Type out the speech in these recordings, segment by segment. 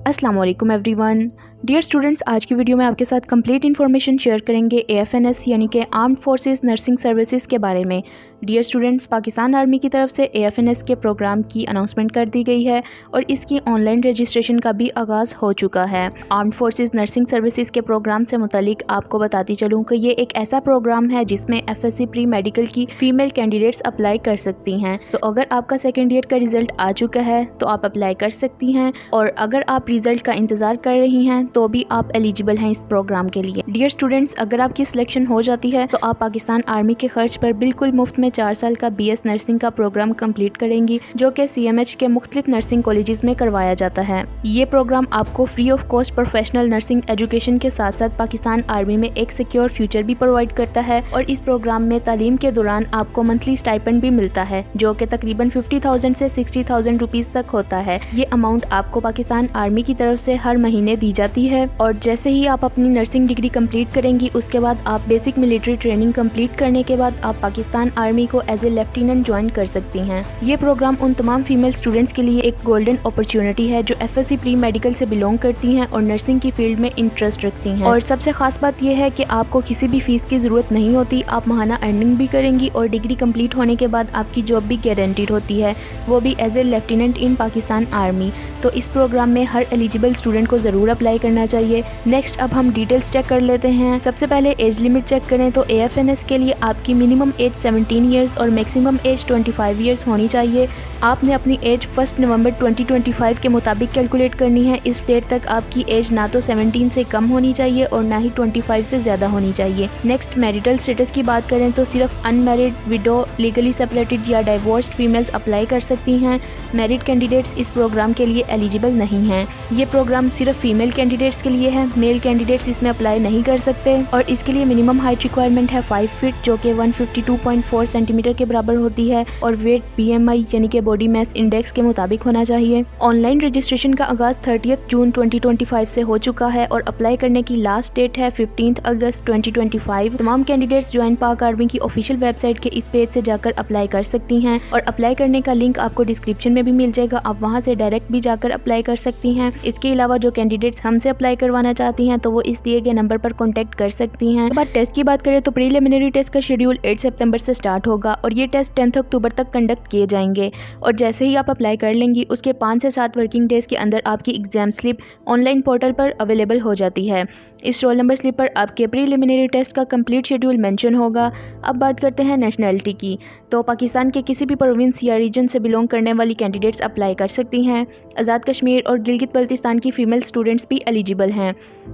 अस्सलाम वालेकुम everyone. Dear students, आज की वीडियो में आपके साथ कंप्लीट इन्फॉर्मेशन शेयर करेंगे AFNS यानी कि आर्म्ड फोर्सेस नर्सिंग सर्विसेज के बारे में। डियर स्टूडेंट्स, पाकिस्तान आर्मी की तरफ से AFNS के प्रोग्राम की अनाउंसमेंट कर दी गई है और इसकी ऑनलाइन रजिस्ट्रेशन का भी आगाज़ हो चुका है। आर्म्ड फोर्सेस नर्सिंग सर्विसेज के प्रोग्राम से मुतालिक आपको बताती चलूँ कि ये एक ऐसा प्रोग्राम है जिसमें FSC प्री मेडिकल की फ़ीमेल कैंडिडेट्स अप्लाई कर सकती हैं। तो अगर आपका सेकेंड ईयर का रिज़ल्ट आ चुका है तो आप अप्लाई कर सकती हैं, और अगर आप रिज़ल्ट का इंतज़ार कर रही हैं तो भी आप एलिजिबल हैं इस प्रोग्राम के लिए। डियर स्टूडेंट्स, अगर आपकी सिलेक्शन हो जाती है तो आप पाकिस्तान आर्मी के खर्च पर बिल्कुल मुफ्त में 4 साल का BS नर्सिंग का प्रोग्राम कंप्लीट करेंगी, जो कि CMH के मुख्तलिफ नर्सिंग कॉलेजेस में करवाया जाता है। ये प्रोग्राम आपको free of cost professional nursing education के साथ साथ पाकिस्तान आर्मी में एक सिक्योर फ्यूचर भी प्रोवाइड करता है, और इस प्रोग्राम में तालीम के दौरान आपको मंथली स्टाइपेंड भी मिलता है, जो कि तकरीबन 50,000 से 60,000 रुपीज़ तक होता है। ये अमाउंट आपको पाकिस्तान आर्मी की तरफ से हर महीने दी जाती है, और जैसे ही आप अपनी नर्सिंग डिग्री कंप्लीट करेंगी उसके बाद आप बेसिक मिलिट्री ट्रेनिंग कंप्लीट करने के बाद आप पाकिस्तान आर्मी को एज ए लेफ्टिनेंट ज्वाइन कर सकती हैं। ये प्रोग्राम उन तमाम फीमेल स्टूडेंट्स के लिए एक गोल्डन अपॉर्चुनिटी है जो FSC प्री मेडिकल से बिलोंग करती हैं और नर्सिंग की फील्ड में इंटरेस्ट रखती हैं। और सबसे खास बात यह है कि आपको किसी भी फीस की ज़रूरत नहीं होती, आप महाना अर्निंग भी करेंगी और डिग्री कंप्लीट होने के बाद आपकी जॉब भी गारंटीड होती है, वो भी as a lieutenant in Pakistan army. तो इस प्रोग्राम में हर एलिजिबल स्टूडेंट को ज़रूर अप्लाई करना चाहिए। नेक्स्ट अब हम डिटेल्स चेक कर लेते हैं। सबसे पहले एज लिमिट चेक करें तो AFNS के लिए आपकी मिनिमम एज 17 ईयर्स और मैक्सिमम एज 25 ईयर्स होनी चाहिए। आपने अपनी एज 1 नवंबर 2025 के मुताबिक कैलकुलेट करनी है। इस डेट तक आपकी एज ना तो 17 से कम होनी चाहिए और ना ही 25 से ज़्यादा होनी चाहिए। नेक्स्ट मैरिटल स्टेटस की बात करें तो सिर्फ अनमैरिड, विडो, लीगली सेपरेटेड या डाइवोर्स्ड फीमेल्स अप्लाई कर सकती हैं। मैरिड कैंडिडेट्स इस प्रोग्राम के लिए एलिजिबल नहीं हैं। ये प्रोग्राम सिर्फ फीमेल कैंडिडेट्स के लिए है, मेल कैंडिडेट्स इसमें अप्लाई नहीं कर सकते, और इसके लिए मिनिमम हाइट रिक्वायरमेंट है 5 फीट जो कि 152.4 सेंटीमीटर के बराबर होती है, और वेट BMI यानी कि बॉडी मास इंडेक्स के मुताबिक होना चाहिए। ऑनलाइन रजिस्ट्रेशन का आगाज़ 30 जून 2025 से हो चुका है और अप्लाई करने की लास्ट डेट है 15 अगस्त 2025। तमाम कैंडिडेट्स ज्वाइन पाक आर्मी की ऑफिशियल वेबसाइट के इस पेज से जाकर अप्लाई कर सकती हैं, और अप्लाई करने का लिंक आपको डिस्क्रिप्शन में भी मिल जाएगा, आप वहां से डायरेक्ट भी जाकर अप्लाई कर सकती हैं। इसके अलावा जो कैंडिडेट्स हमसे अप्लाई करवाना चाहती हैं तो वो इस दिए गए नंबर पर कॉन्टैक्ट कर सकती हैं। अब टेस्ट की बात करें तो प्रीलिमिनरी टेस्ट का शेड्यूल 8 सितंबर से स्टार्ट होगा और ये टेस्ट 10 अक्टूबर तक कंडक्ट किए जाएंगे, और जैसे ही आप अप्लाई कर लेंगी उसके 5 से 7 वर्किंग डेज के अंदर आपकी एग्जाम स्लिप ऑनलाइन पोर्टल पर अवेलेबल हो जाती है। इस रोल नंबर स्लिप पर आपके प्रीलिमिनरी टेस्ट का कंप्लीट शेड्यूल मेंशन होगा। अब बात करते हैं नेशनैलिटी की, तो पाकिस्तान के किसी भी प्रोविंस या रीजन से बिलोंग करने वाली कैंडिडेट्स अप्लाई कर सकती हैं। आज़ाद कश्मीर और गिलगित बल्तिस्तान की फ़ीमेल स्टूडेंट्स भी एलिजिबल हैं।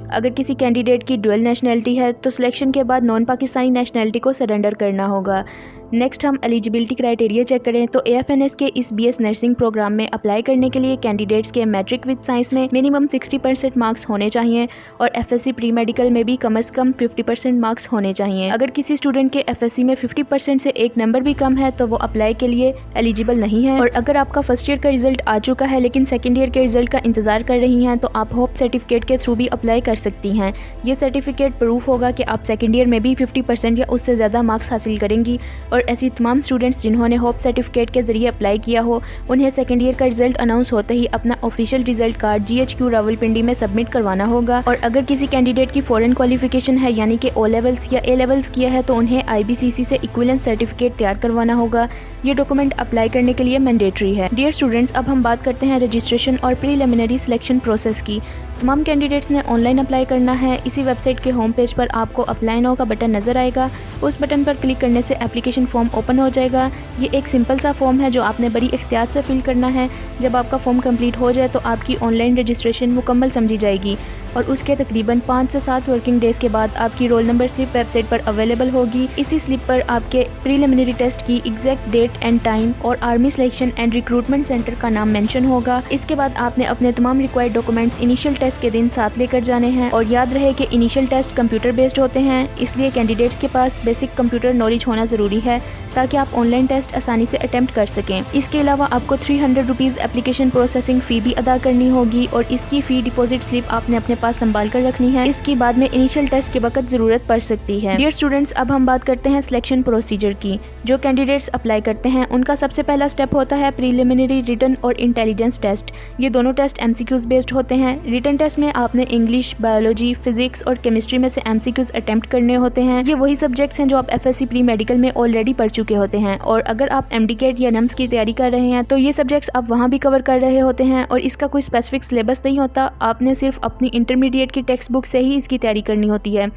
अगर किसी कैंडिडेट की डुअल नेशनैलिटी है तो सिलेक्शन के बाद नॉन पाकिस्तानी नेशनैलिटी को सरेंडर करना होगा। नेक्स्ट हम एलिजिबिलिटी क्राइटेरिया चेक करें तो AFNS के इस BS नर्सिंग प्रोग्राम में अप्लाई करने के लिए कैंडिडेट्स के मैट्रिक विद साइंस में मिनिमम 60% मार्क्स होने चाहिए, और FSC प्री मेडिकल में भी कम से कम 50% मार्क्स होने चाहिए। अगर किसी स्टूडेंट के FSC में 50% से एक नंबर भी कम है तो वो अप्लाई के लिए एलिजिबल नहीं है। और अगर आपका फर्स्ट ईयर का रिजल्ट आ चुका है लेकिन सेकेंड ईयर के रिजल्ट का इंतजार कर रही हैं तो आप होप सर्टिफिकेट के थ्रू भी अप्लाई कर सकती हैं। ये सर्टिफिकेट प्रूफ होगा कि आप सेकेंड ईयर में भी 50% या उससे ज़्यादा मार्क्स हासिल करेंगी, और ऐसी तमाम स्टूडेंट्स जिन्होंने होप सर्टिफिकेट के जरिए अप्लाई किया हो उन्हें सेकेंड ईयर का रिजल्ट अनाउंस होते ही अपना official result card GHQ Rawalpindi में सबमिट करवाना होगा। और अगर किसी कैंडिडेट की फॉरेन क्वालिफिकेशन है यानी कि O लेवल्स या A लेवल्स किया है तो उन्हें IBCC से इक्विवेलेंट सर्टिफिकेट तैयार करवाना होगा। ये डॉक्यूमेंट अप्लाई करने के लिए मैंडेटरी है। डियर स्टूडेंट्स, अब हम बात करते हैं रजिस्ट्रेशन और प्रीलिमिनरी सिलेक्शन प्रोसेस की। तमाम कैंडिडेट्स ने ऑनलाइन अप्लाई करना है। इसी वेबसाइट के होम पेज पर आपको अप्लाई नाउ का बटन नज़र आएगा, उस बटन पर क्लिक करने से एप्लीकेशन फॉर्म ओपन हो जाएगा। ये एक सिंपल सा फॉर्म है जो आपने बड़ी एहतियात से फिल करना है। जब आपका फॉर्म कंप्लीट हो जाए तो आपकी ऑनलाइन रजिस्ट्रेशन मुकम्मल समझी जाएगी, और उसके तकरीबन 5 से 7 वर्किंग डेज़ के बाद आपकी रोल नंबर स्लिप वेबसाइट पर अवेलेबल होगी। इसी स्लिप पर आपके प्रीलिमिनरी टेस्ट की एग्जैक्ट डेट एंड टाइम और army selection and recruitment centre का नाम मेंशन होगा। इसके बाद आपने अपने तमाम रिक्वायर्ड डॉक्यूमेंट्स इनिशियल टेस्ट के दिन साथ लेकर जाने हैं, और याद रहे कि इनिशियल टेस्ट कंप्यूटर बेस्ड होते हैं, इसलिए कैंडिडेट्स के पास बेसिक कंप्यूटर नॉलेज होना ज़रूरी है। ताकि आप ऑनलाइन टेस्ट आसानी से अटेम्प्ट कर सकें। इसके अलावा आपको 300 रुपीज़ एप्लीकेशन प्रोसेसिंग फ़ी भी अदा करनी होगी और इसकी फ़ी डिपॉजिट स्लिप आपने अपने पास संभाल कर रखनी है। इसकी बाद में इनिशियल टेस्ट के वक्त ज़रूरत पड़ सकती है। डियर स्टूडेंट्स, अब हम बात करते हैं सिलेक्शन प्रोसीजर की। जो कैंडिडेट्स अप्लाई करते हैं उनका सबसे पहला स्टेप होता है प्रीलिमिनरी रिटन और इंटेलिजेंस टेस्ट। ये दोनों टेस्ट MCQs बेस्ड होते हैं। रिटन टेस्ट में आपने इंग्लिश, बायोलॉजी, फिजिक्स और केमिस्ट्री में से MCQs अटेम्प्ट करने होते हैं। ये वही सब्जेक्ट्स हैं जो आप FSC प्री मेडिकल में ऑलरेडी पढ़ चुके होते हैं और अगर आप MDCAT या NUMS की तैयारी कर रहे हैं तो ये सब्जेक्ट्स आप वहाँ भी कवर कर रहे होते हैं और इसका कोई स्पेसिफिक सिलेबस नहीं होता। आपने सिर्फ अपनी इंटरमीडिएट की टेक्स्ट बुक से ही इसकी तैयारी करनी होती है।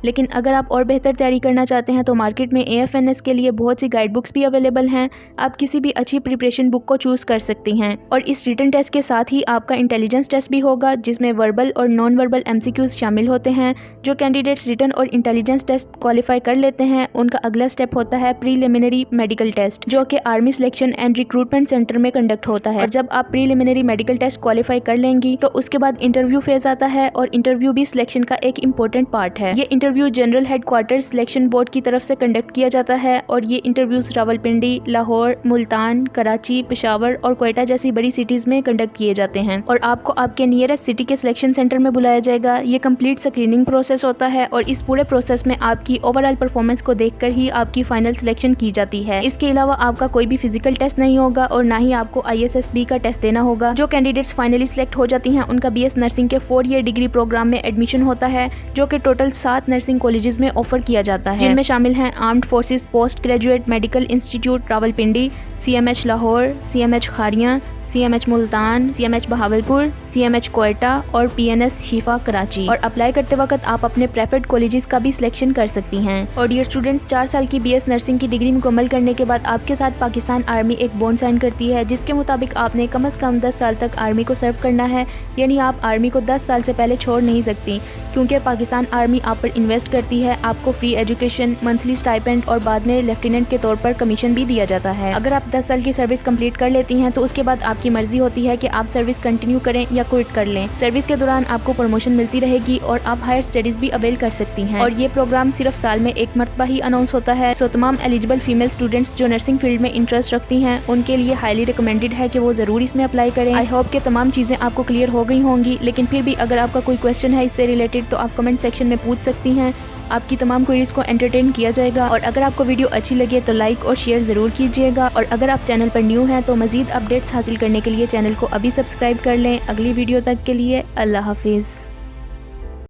लेकिन अगर आप और बेहतर तैयारी करना चाहते हैं तो मार्केट में AFNS के लिए बहुत सी गाइड बुक्स भी अवेलेबल हैं। आप किसी भी अच्छी प्रिपरेशन बुक को चूज़ कर सकती हैं और इस रिटन टेस्ट के साथ ही आपका इंटेलिजेंस टेस्ट भी होगा जिसमें वर्बल और नॉन वर्बल MCQs शामिल होते हैं। जो कैंडिडेट्स रिटन और इंटेलिजेंस टेस्ट क्वालिफाई कर लेते हैं उनका अगला स्टेप होता है प्रीलिमिनरी मेडिकल टेस्ट, जो कि army selection and recruitment centre में कंडक्ट होता है। और जब आप प्रीलिमिनरी मेडिकल टेस्ट क्वालिफाई कर लेंगी तो उसके बाद इंटरव्यू फेज आता है और इंटरव्यू भी सिलेक्शन का एक इम्पोर्टेंट पार्ट है। ये interview general headquarters selection board की तरफ से कंडक्ट किया जाता है और ये इंटरव्यूज रावलपिंडी, लाहौर, मुल्तान, कराची, पेशावर और क्वेटा जैसी बड़ी सिटीज में कंडक्ट किए जाते हैं और आपको आपके नियरेस्ट सिटी के सिलेक्शन सेंटर में बुलाया जाएगा। ये कंप्लीट स्क्रीनिंग प्रोसेस होता है और इस पूरे प्रोसेस में आपकी ओवरऑल परफॉर्मेंस को देखकर ही आपकी फाइनल सिलेक्शन की जाती है। इसके अलावा आपका कोई भी फिजिकल टेस्ट नहीं होगा और ना ही आपको ISSB का टेस्ट देना होगा। जो कैंडिडेट्स फाइनली सिलेक्ट हो जाती हैं उनका BS नर्सिंग के 4 ईयर डिग्री प्रोग्राम में एडमिशन होता है, जो कि टोटल 7 नर्सिंग कॉलेजेस में ऑफर किया जाता है, जिनमें शामिल हैं armed forces post graduate medical institute Rawalpindi, CMH Lahore, CMH Khariyan, CMH Multan, CMH Bahawalpur, CMH Quetta और PNS शिफा कराची। और अप्लाई करते वक्त आप अपने प्रेफर्ड कॉलेजेस का भी सिलेक्शन कर सकती हैं। और डियर स्टूडेंट्स, 4 साल की BS नर्सिंग की डिग्री मुकम्मल करने के बाद आपके साथ पाकिस्तान आर्मी एक बॉन्ड साइन करती है, जिसके मुताबिक आपने कम से कम 10 साल तक आर्मी को सर्व करना है। यानी आप आर्मी को 10 साल से पहले छोड़ नहीं सकती, क्योंकि पाकिस्तान आर्मी आप पर इन्वेस्ट करती है। आपको फ्री एजुकेशन, मंथली स्टाइपेंड और बाद में लेफ्टिनेंट के तौर पर कमीशन भी दिया जाता है। अगर आप 10 साल की सर्विस कंप्लीट कर लेती हैं तो उसके बाद आपकी मर्जी होती है कि आप सर्विस कंटिन्यू करें या क्विट कर लें। सर्विस के दौरान आपको प्रमोशन मिलती रहेगी और आप हायर स्टडीज भी अवेल कर सकती हैं। और ये प्रोग्राम सिर्फ साल में एक मरतबा ही अनाउंस होता है। सो तमाम एलिजिबल फीमेल स्टूडेंट्स जो नर्सिंग फील्ड में इंटरेस्ट रखती हैं उनके लिए हाईली रिकमेंडेड है कि वो जरूर इसमें अप्लाई करें। आई होप कि तमाम चीज़ें आपको क्लियर हो गई होंगी, लेकिन फिर भी अगर आपका कोई क्वेश्चन है इससे रिलेटेड तो आप कमेंट सेक्शन में पूछ सकती हैं। आपकी तमाम क्वेरीज को एंटरटेन किया जाएगा। और अगर आपको वीडियो अच्छी लगे तो लाइक और शेयर ज़रूर कीजिएगा। और अगर आप चैनल पर न्यू हैं तो मज़ीद अपडेट्स हासिल करने के लिए चैनल को अभी सब्सक्राइब कर लें। अगली वीडियो तक के लिए अल्लाह हाफिज़।